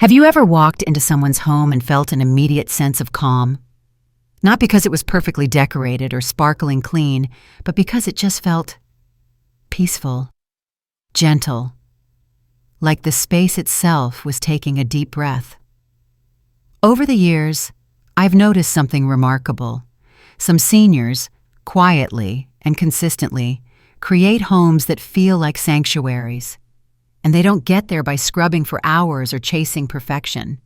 Have you ever walked into someone's home and felt an immediate sense of calm? Not because it was perfectly decorated or sparkling clean, but because it just felt peaceful, gentle, like the space itself was taking a deep breath. Over the years, I've noticed something remarkable. Some seniors, quietly and consistently, create homes that feel like sanctuaries. And they don't get there by scrubbing for hours or chasing perfection.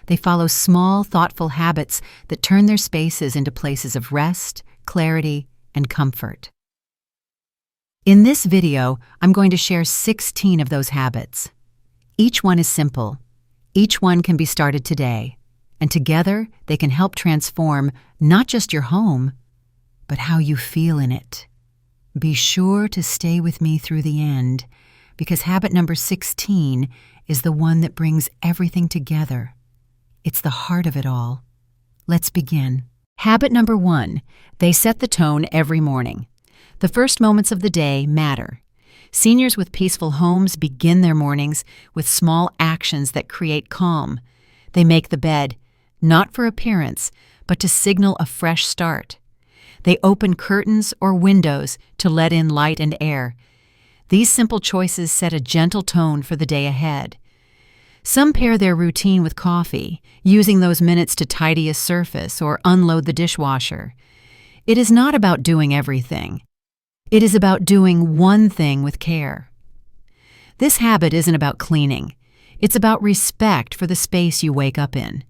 They follow small, thoughtful habits that turn their spaces into places of rest, clarity, and comfort. In this video, I'm going to share 16 of those habits. Each one is simple. Each one can be started today. And together, they can help transform not just your home, but how you feel in it. Be sure to stay with me through the end, because habit number 16 is the one that brings everything together. It's the heart of it all. Let's begin. Habit number 1, they set the tone every morning. The first moments of the day matter. Seniors with peaceful homes begin their mornings with small actions that create calm. They make the bed, not for appearance, but to signal a fresh start. They open curtains or windows to let in light and air. These simple choices set a gentle tone for the day ahead. Some pair their routine with coffee, using those minutes to tidy a surface or unload the dishwasher. It is not about doing everything. It is about doing one thing with care. This habit isn't about cleaning. It's about respect for the space you wake up in.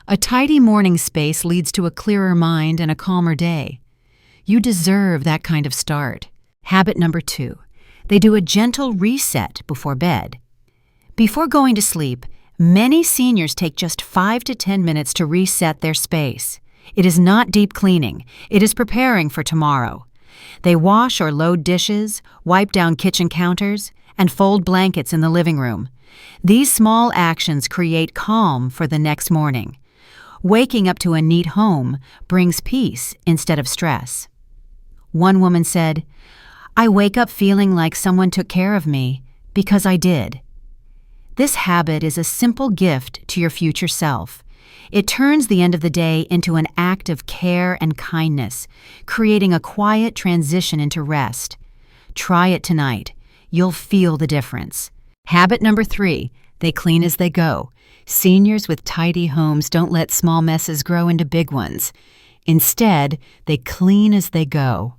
A tidy morning space leads to a clearer mind and a calmer day. You deserve that kind of start. Habit number 2. They do a gentle reset before bed. Before going to sleep, many seniors take just 5 to 10 minutes to reset their space. It is not deep cleaning. It is preparing for tomorrow. They wash or load dishes, wipe down kitchen counters, and fold blankets in the living room. These small actions create calm for the next morning. Waking up to a neat home brings peace instead of stress. One woman said, "I wake up feeling like someone took care of me because I did." This habit is a simple gift to your future self. It turns the end of the day into an act of care and kindness, creating a quiet transition into rest. Try it tonight. You'll feel the difference. Habit number 3, they clean as they go. Seniors with tidy homes don't let small messes grow into big ones. Instead, they clean as they go.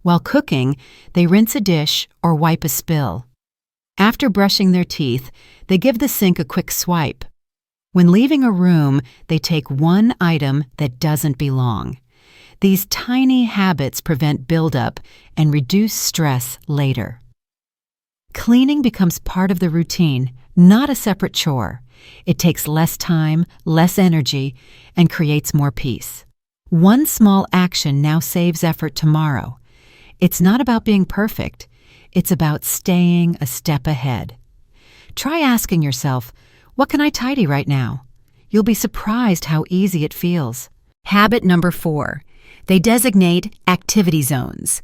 While cooking, they rinse a dish or wipe a spill. After brushing their teeth, they give the sink a quick swipe. When leaving a room, they take one item that doesn't belong. These tiny habits prevent buildup and reduce stress later. Cleaning becomes part of the routine, not a separate chore. It takes less time, less energy, and creates more peace. One small action now saves effort tomorrow. It's not about being perfect. It's about staying a step ahead. Try asking yourself, what can I tidy right now? You'll be surprised how easy it feels. Habit number 4, they designate activity zones.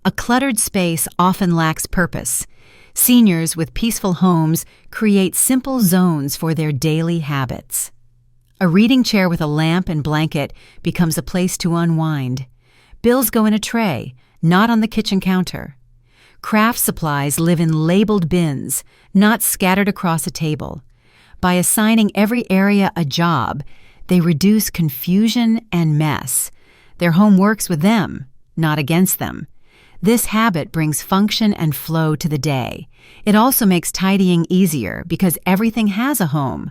A cluttered space often lacks purpose. Seniors with peaceful homes create simple zones for their daily habits. A reading chair with a lamp and blanket becomes a place to unwind. Bills go in a tray, not on the kitchen counter. Craft supplies live in labeled bins, not scattered across a table. By assigning every area a job, they reduce confusion and mess. Their home works with them, not against them. This habit brings function and flow to the day. It also makes tidying easier because everything has a home.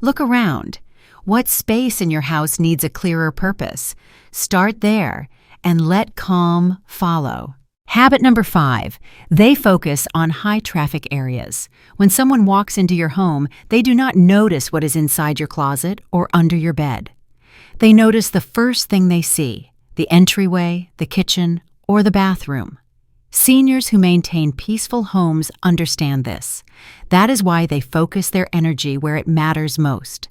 Look around. What space in your house needs a clearer purpose? Start there and let calm follow. Habit number 5, they focus on high-traffic areas. When someone walks into your home, they do not notice what is inside your closet or under your bed. They notice the first thing they see, the entryway, the kitchen, or the bathroom. Seniors who maintain peaceful homes understand this. That is why they focus their energy where it matters most.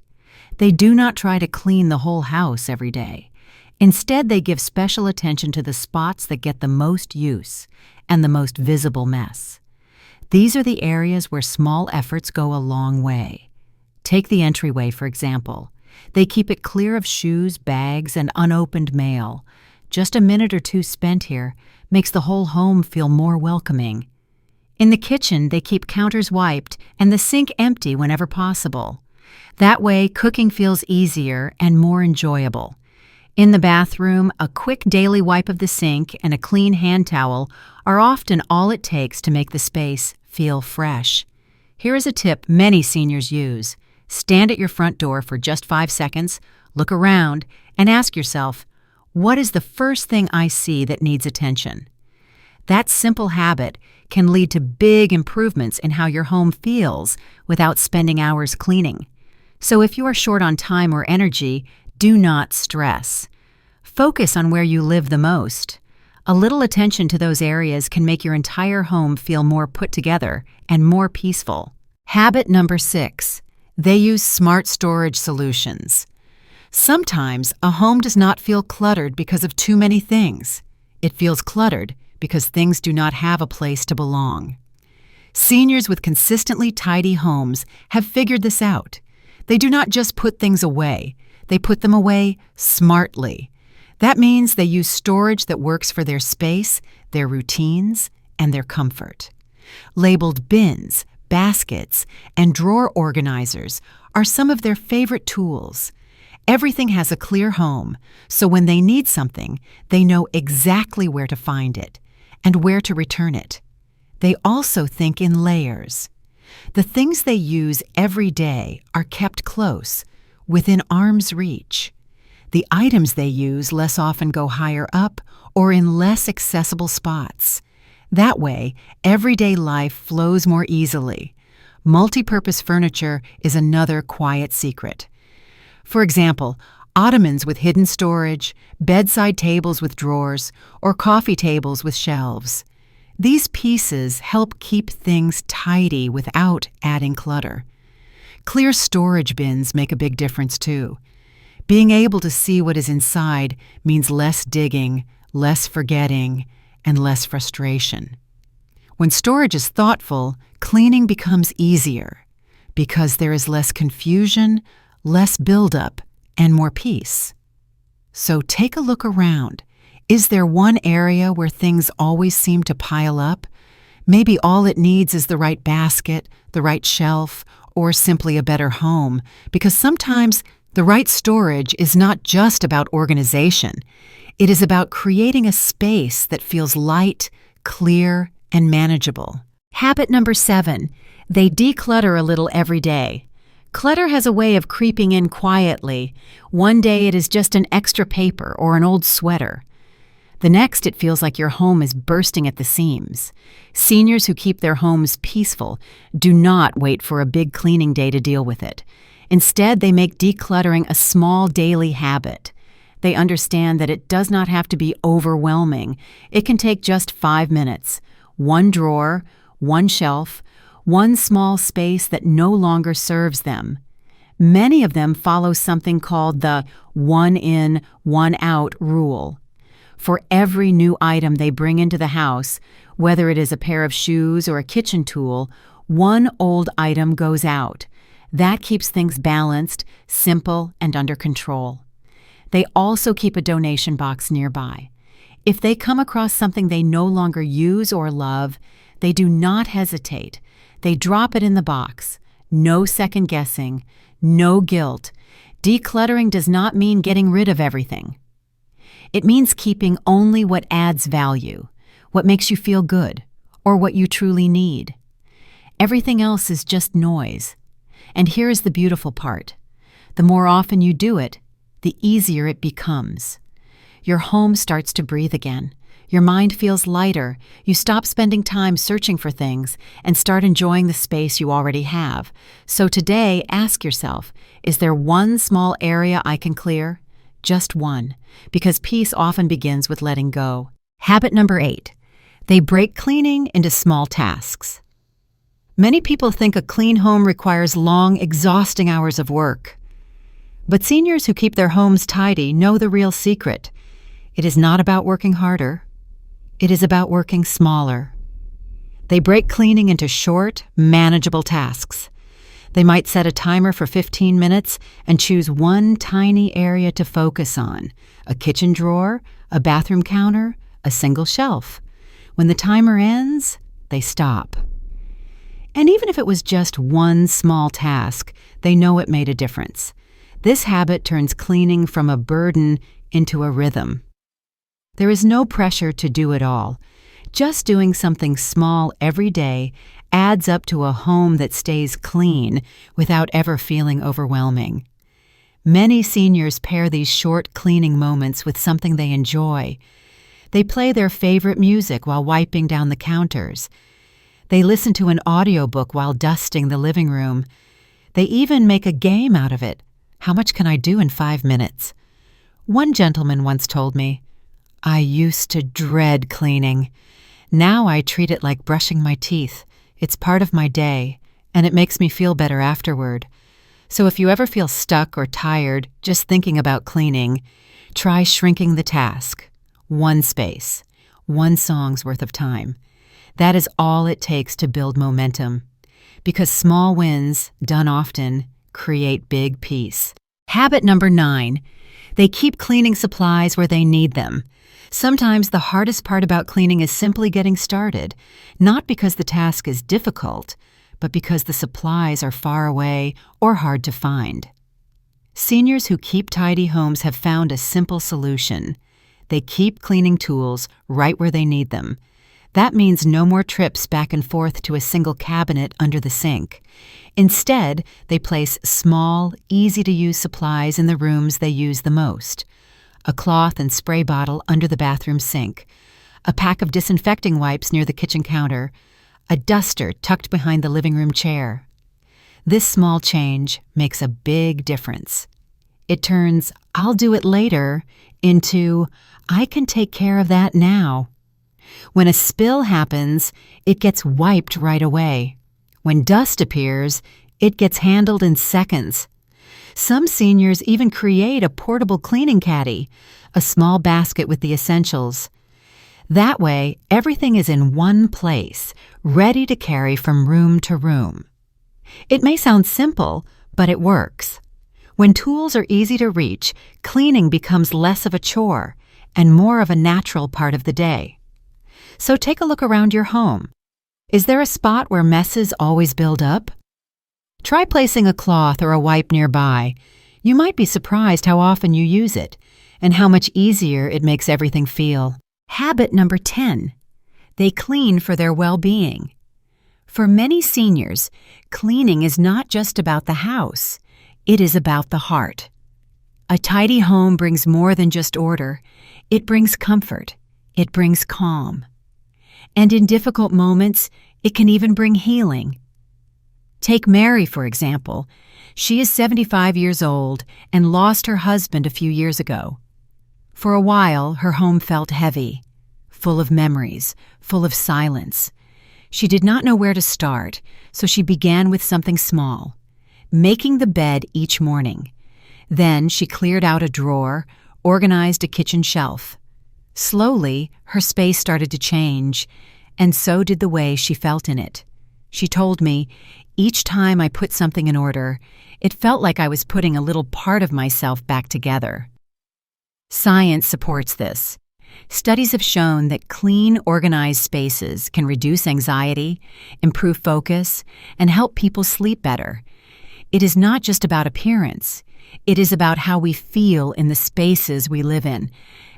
They do not try to clean the whole house every day. Instead, they give special attention to the spots that get the most use and the most visible mess. These are the areas where small efforts go a long way. Take the entryway, for example. They keep it clear of shoes, bags, and unopened mail. Just a minute or two spent here makes the whole home feel more welcoming. In the kitchen, they keep counters wiped and the sink empty whenever possible. That way, cooking feels easier and more enjoyable. In the bathroom, a quick daily wipe of the sink and a clean hand towel are often all it takes to make the space feel fresh. Here is a tip many seniors use. Stand at your front door for just 5 seconds, look around, and ask yourself, what is the first thing I see that needs attention? That simple habit can lead to big improvements in how your home feels without spending hours cleaning. So if you are short on time or energy, do not stress. Focus on where you live the most. A little attention to those areas can make your entire home feel more put together and more peaceful. Habit number 6. They use smart storage solutions. Sometimes a home does not feel cluttered because of too many things. It feels cluttered because things do not have a place to belong. Seniors with consistently tidy homes have figured this out. They do not just put things away, they put them away smartly. That means they use storage that works for their space, their routines, and their comfort. Labeled bins, baskets, and drawer organizers are some of their favorite tools. Everything has a clear home, so when they need something, they know exactly where to find it and where to return it. They also think in layers. The things they use every day are kept close, within arm's reach. The items they use less often go higher up or in less accessible spots. That way, everyday life flows more easily. Multi-purpose furniture is another quiet secret. For example, ottomans with hidden storage, bedside tables with drawers, or coffee tables with shelves. These pieces help keep things tidy without adding clutter. Clear storage bins make a big difference too. Being able to see what is inside means less digging, less forgetting, and less frustration. When storage is thoughtful, cleaning becomes easier because there is less confusion, less buildup, and more peace. So take a look around. Is there one area where things always seem to pile up? Maybe all it needs is the right basket, the right shelf, or simply a better home, because sometimes the right storage is not just about organization. It is about creating a space that feels light, clear, and manageable. Habit number 7. They declutter a little every day. Clutter has a way of creeping in quietly. One day it is just an extra paper or an old sweater. The next it feels like your home is bursting at the seams. Seniors who keep their homes peaceful do not wait for a big cleaning day to deal with it. Instead, they make decluttering a small daily habit. They understand that it does not have to be overwhelming. It can take just 5 minutes. One drawer, one shelf, one small space that no longer serves them. Many of them follow something called the one in, one out rule. For every new item they bring into the house, whether it is a pair of shoes or a kitchen tool, one old item goes out. That keeps things balanced, simple, and under control. They also keep a donation box nearby. If they come across something they no longer use or love, they do not hesitate. They drop it in the box. No second guessing, no guilt. Decluttering does not mean getting rid of everything. It means keeping only what adds value, what makes you feel good, or what you truly need. Everything else is just noise. And here is the beautiful part. The more often you do it, the easier it becomes. Your home starts to breathe again. Your mind feels lighter. You stop spending time searching for things and start enjoying the space you already have. So today, ask yourself, is there one small area I can clear? Just one, because peace often begins with letting go. Habit number 8. They break cleaning into small tasks. Many people think a clean home requires long, exhausting hours of work. But seniors who keep their homes tidy know the real secret. It is not about working harder. It is about working smaller. They break cleaning into short, manageable tasks. They might set a timer for 15 minutes and choose one tiny area to focus on: a kitchen drawer, a bathroom counter, a single shelf. When the timer ends, they stop. And even if it was just one small task, they know it made a difference. This habit turns cleaning from a burden into a rhythm. There is no pressure to do it all. Just doing something small every day adds up to a home that stays clean without ever feeling overwhelming. Many seniors pair these short cleaning moments with something they enjoy. They play their favorite music while wiping down the counters. They listen to an audiobook while dusting the living room. They even make a game out of it. How much can I do in 5 minutes? One gentleman once told me, "I used to dread cleaning. Now I treat it like brushing my teeth. It's part of my day, and it makes me feel better afterward." So if you ever feel stuck or tired just thinking about cleaning, try shrinking the task. One space, one song's worth of time. That is all it takes to build momentum. Because small wins, done often, create big peace. Habit number 9. They keep cleaning supplies where they need them. Sometimes the hardest part about cleaning is simply getting started, not because the task is difficult, but because the supplies are far away or hard to find. Seniors who keep tidy homes have found a simple solution. They keep cleaning tools right where they need them. That means no more trips back and forth to a single cabinet under the sink. Instead, they place small, easy-to-use supplies in the rooms they use the most. A cloth and spray bottle under the bathroom sink, a pack of disinfecting wipes near the kitchen counter, a duster tucked behind the living room chair. This small change makes a big difference. It turns "I'll do it later" into "I can take care of that now." When a spill happens, it gets wiped right away. When dust appears, it gets handled in seconds. Some seniors even create a portable cleaning caddy, a small basket with the essentials. That way, everything is in one place, ready to carry from room to room. It may sound simple, but it works. When tools are easy to reach, cleaning becomes less of a chore and more of a natural part of the day. So take a look around your home. Is there a spot where messes always build up? Try placing a cloth or a wipe nearby. You might be surprised how often you use it and how much easier it makes everything feel. Habit number 10. They clean for their well-being. For many seniors, cleaning is not just about the house. It is about the heart. A tidy home brings more than just order. It brings comfort. It brings calm. And in difficult moments, it can even bring healing. Take Mary, for example. She is 75 years old and lost her husband a few years ago. For a while, her home felt heavy, full of memories, full of silence. She did not know where to start, so she began with something small, making the bed each morning. Then she cleared out a drawer, organized a kitchen shelf. Slowly, her space started to change, and so did the way she felt in it. She told me, "Each time I put something in order, it felt like I was putting a little part of myself back together." Science supports this. Studies have shown that clean, organized spaces can reduce anxiety, improve focus, and help people sleep better. It is not just about appearance. It is about how we feel in the spaces we live in.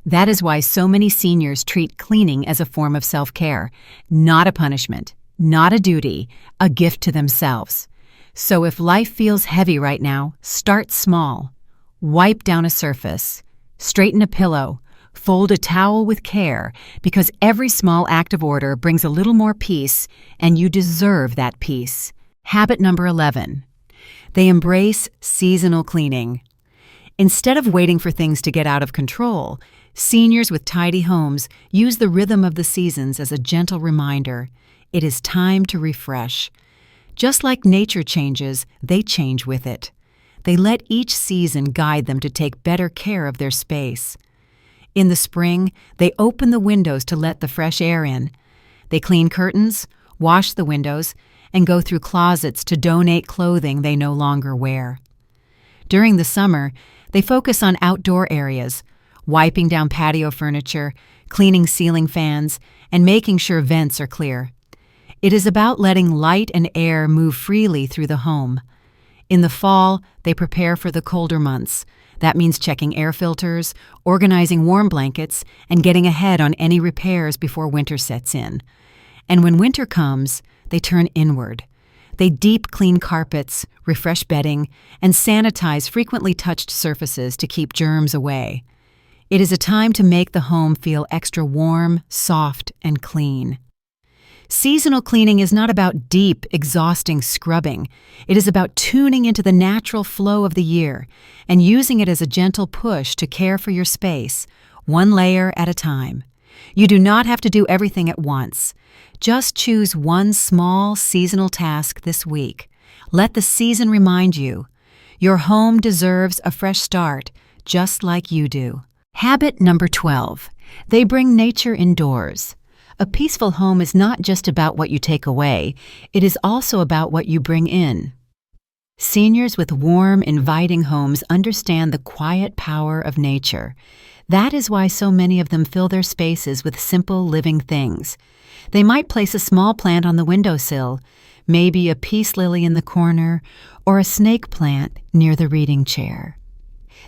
That is why so many seniors treat cleaning as a form of self-care, not a punishment, not a duty, a gift to themselves. So if life feels heavy right now, start small. Wipe down a surface. Straighten a pillow. Fold a towel with care, because every small act of order brings a little more peace, and you deserve that peace. Habit number 11. They embrace seasonal cleaning. Instead of waiting for things to get out of control, seniors with tidy homes use the rhythm of the seasons as a gentle reminder. It is time to refresh. Just like nature changes, they change with it. They let each season guide them to take better care of their space. In the spring, they open the windows to let the fresh air in. They clean curtains, wash the windows, and go through closets to donate clothing they no longer wear. During the summer, they focus on outdoor areas, wiping down patio furniture, cleaning ceiling fans, and making sure vents are clear. It is about letting light and air move freely through the home. In the fall, they prepare for the colder months. That means checking air filters, organizing warm blankets, and getting ahead on any repairs before winter sets in. And when winter comes, they turn inward. They deep clean carpets, refresh bedding, and sanitize frequently touched surfaces to keep germs away. It is a time to make the home feel extra warm, soft, and clean. Seasonal cleaning is not about deep, exhausting scrubbing. It is about tuning into the natural flow of the year and using it as a gentle push to care for your space, one layer at a time. You do not have to do everything at once. Just choose one small seasonal task this week. Let the season remind you. Your home deserves a fresh start, just like you do. Habit number 12. They bring nature indoors. A peaceful home is not just about what you take away, it is also about what you bring in. Seniors with warm, inviting homes understand the quiet power of nature. That is why so many of them fill their spaces with simple living things. They might place a small plant on the windowsill, maybe a peace lily in the corner, or a snake plant near the reading chair.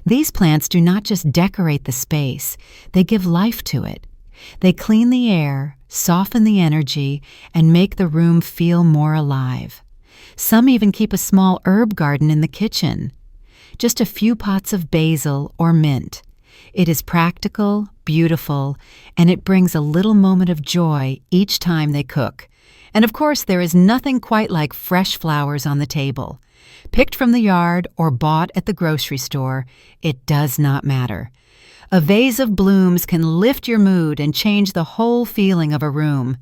These plants do not just decorate the space, they give life to it. They clean the air, soften the energy, and make the room feel more alive. Some even keep a small herb garden in the kitchen. Just a few pots of basil or mint. It is practical, beautiful, and it brings a little moment of joy each time they cook. And of course, there is nothing quite like fresh flowers on the table. Picked from the yard or bought at the grocery store, it does not matter. A vase of blooms can lift your mood and change the whole feeling of a room.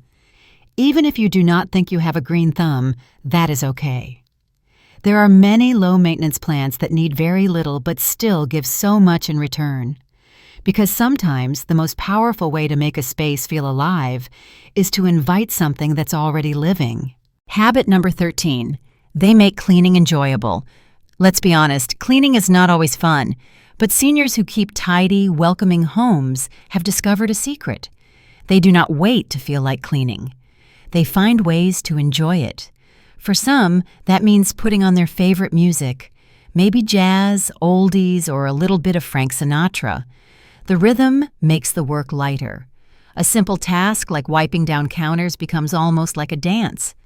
Even if you do not think you have a green thumb, that is okay. There are many low-maintenance plants that need very little but still give so much in return. Because sometimes the most powerful way to make a space feel alive is to invite something that's already living. Habit number 13. They make cleaning enjoyable. Let's be honest, cleaning is not always fun. But seniors who keep tidy, welcoming homes have discovered a secret. They do not wait to feel like cleaning. They find ways to enjoy it. For some, that means putting on their favorite music, maybe jazz, oldies, or a little bit of Frank Sinatra. The rhythm makes the work lighter. A simple task like wiping down counters becomes almost like a dance.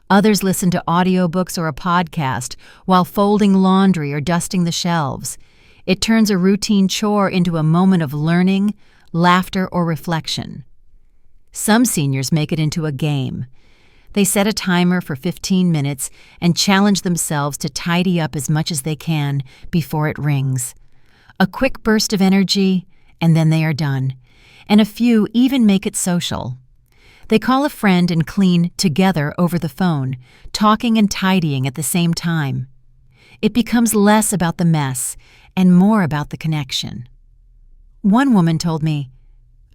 Others listen to audiobooks or a podcast while folding laundry or dusting the shelves. It turns a routine chore into a moment of learning, laughter, or reflection. Some seniors make it into a game. They set a timer for 15 minutes and challenge themselves to tidy up as much as they can before it rings. A quick burst of energy, and then they are done. And a few even make it social. They call a friend and clean together over the phone, talking and tidying at the same time. It becomes less about the mess and more about the connection. One woman told me,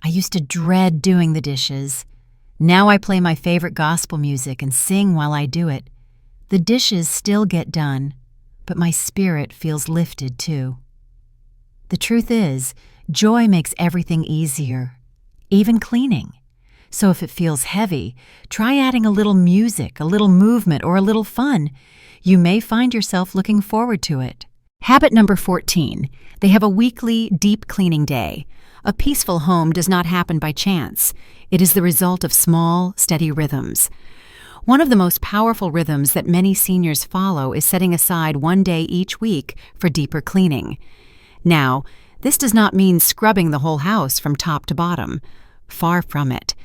"I used to dread doing the dishes. Now I play my favorite gospel music and sing while I do it. The dishes still get done, but my spirit feels lifted too." The truth is, joy makes everything easier, even cleaning. So if it feels heavy, try adding a little music, a little movement, or a little fun. You may find yourself looking forward to it. Habit number 14. They have a weekly deep cleaning day. A peaceful home does not happen by chance. It is the result of small, steady rhythms. One of the most powerful rhythms that many seniors follow is setting aside one day each week for deeper cleaning. Now, this does not mean scrubbing the whole house from top to bottom. Far from it.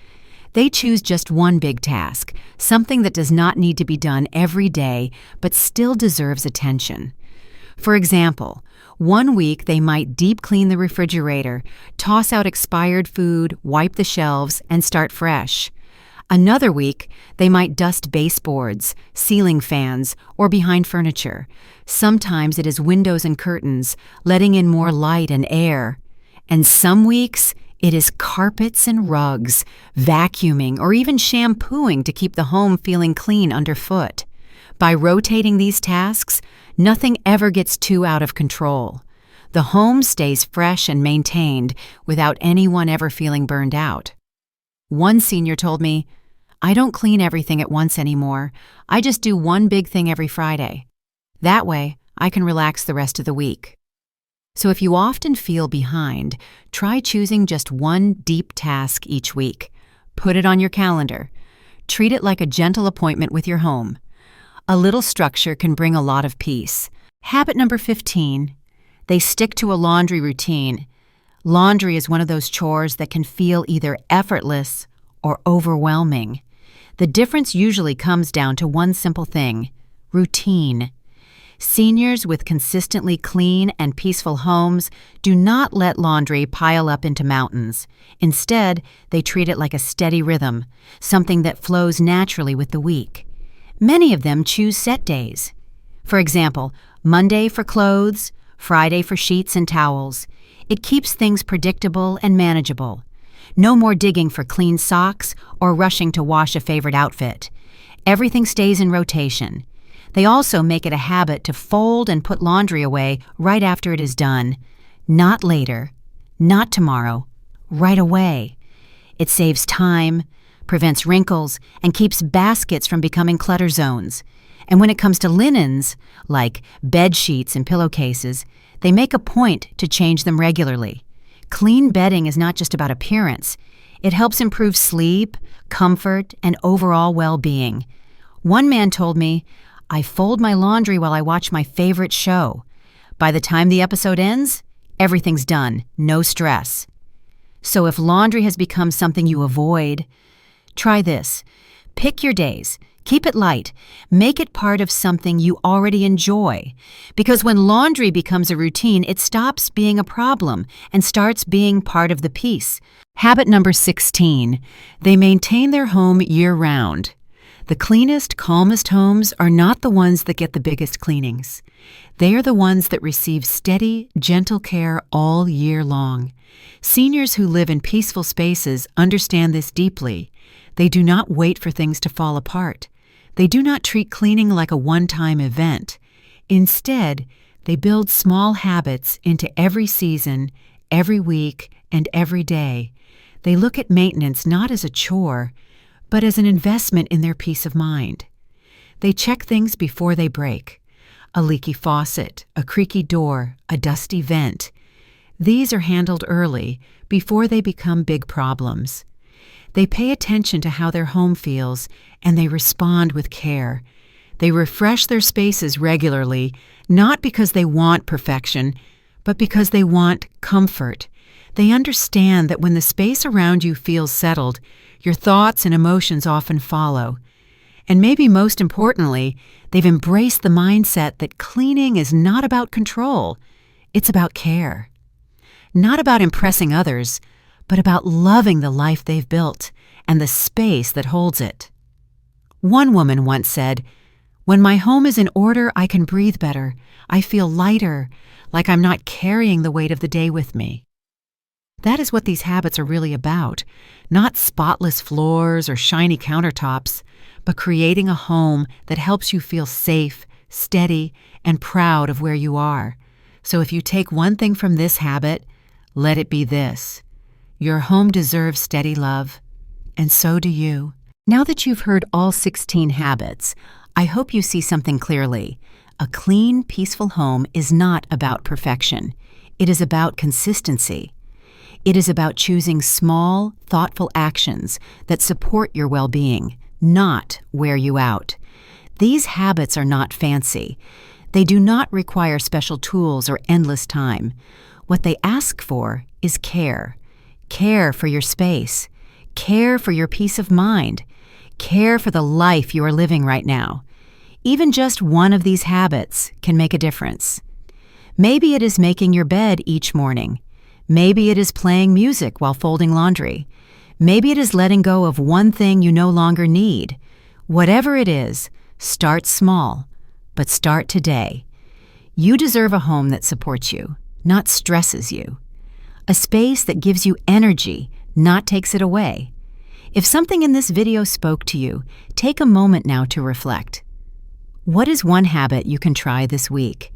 They choose just one big task, something that does not need to be done every day but still deserves attention. For example, one week they might deep clean the refrigerator, toss out expired food, wipe the shelves, and start fresh. Another week, they might dust baseboards, ceiling fans, or behind furniture. Sometimes it is windows and curtains, letting in more light and air. And some weeks, It is carpets and rugs, vacuuming, or even shampooing to keep the home feeling clean underfoot. By rotating these tasks, nothing ever gets too out of control. The home stays fresh and maintained without anyone ever feeling burned out. One senior told me, "I don't clean everything at once anymore. I just do one big thing every Friday. That way, I can relax the rest of the week." So if you often feel behind, try choosing just one deep task each week. Put it on your calendar. Treat it like a gentle appointment with your home. A little structure can bring a lot of peace. Habit number 15, they stick to a laundry routine. Laundry is one of those chores that can feel either effortless or overwhelming. The difference usually comes down to one simple thing: routine. Seniors with consistently clean and peaceful homes do not let laundry pile up into mountains. Instead, they treat it like a steady rhythm, something that flows naturally with the week. Many of them choose set days. For example, Monday for clothes, Friday for sheets and towels. It keeps things predictable and manageable. No more digging for clean socks or rushing to wash a favorite outfit. Everything stays in rotation. They also make it a habit to fold and put laundry away right after it is done. Not later, not tomorrow, right away. It saves time, prevents wrinkles, and keeps baskets from becoming clutter zones. And when it comes to linens, like bed sheets and pillowcases, they make a point to change them regularly. Clean bedding is not just about appearance. It helps improve sleep, comfort, and overall well-being. One man told me, "I fold my laundry while I watch my favorite show. By the time the episode ends, everything's done, no stress." So if laundry has become something you avoid, try this. Pick your days. Keep it light. Make it part of something you already enjoy. Because when laundry becomes a routine, it stops being a problem and starts being part of the peace. Habit number 16, they maintain their home year-round. The cleanest, calmest homes are not the ones that get the biggest cleanings. They are the ones that receive steady, gentle care all year long. Seniors who live in peaceful spaces understand this deeply. They do not wait for things to fall apart. They do not treat cleaning like a one-time event. Instead, they build small habits into every season, every week, and every day. They look at maintenance not as a chore, but as an investment in their peace of mind. They check things before they break. A leaky faucet, a creaky door, a dusty vent. These are handled early, before they become big problems. They pay attention to how their home feels, and they respond with care. They refresh their spaces regularly, not because they want perfection, but because they want comfort. They understand that when the space around you feels settled, your thoughts and emotions often follow. And maybe most importantly, they've embraced the mindset that cleaning is not about control. It's about care. Not about impressing others, but about loving the life they've built and the space that holds it. One woman once said, "When my home is in order, I can breathe better. I feel lighter, like I'm not carrying the weight of the day with me." That is what these habits are really about, not spotless floors or shiny countertops, but creating a home that helps you feel safe, steady, and proud of where you are. So if you take one thing from this habit, let it be this: your home deserves steady love, and so do you. Now that you've heard all 16 habits, I hope you see something clearly. A clean, peaceful home is not about perfection. It is about consistency. It is about choosing small, thoughtful actions that support your well-being, not wear you out. These habits are not fancy. They do not require special tools or endless time. What they ask for is care. Care for your space. Care for your peace of mind. Care for the life you are living right now. Even just one of these habits can make a difference. Maybe it is making your bed each morning. Maybe it is playing music while folding laundry. Maybe it is letting go of one thing you no longer need. Whatever it is, start small, but start today. You deserve a home that supports you, not stresses you. A space that gives you energy, not takes it away. If something in this video spoke to you, take a moment now to reflect. What is one habit you can try this week?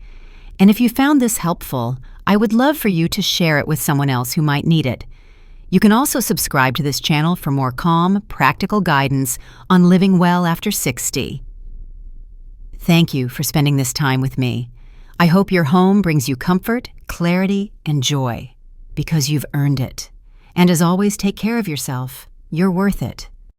And if you found this helpful, I would love for you to share it with someone else who might need it. You can also subscribe to this channel for more calm, practical guidance on living well after 60. Thank you for spending this time with me. I hope your home brings you comfort, clarity, and joy, because you've earned it. And as always, take care of yourself. You're worth it.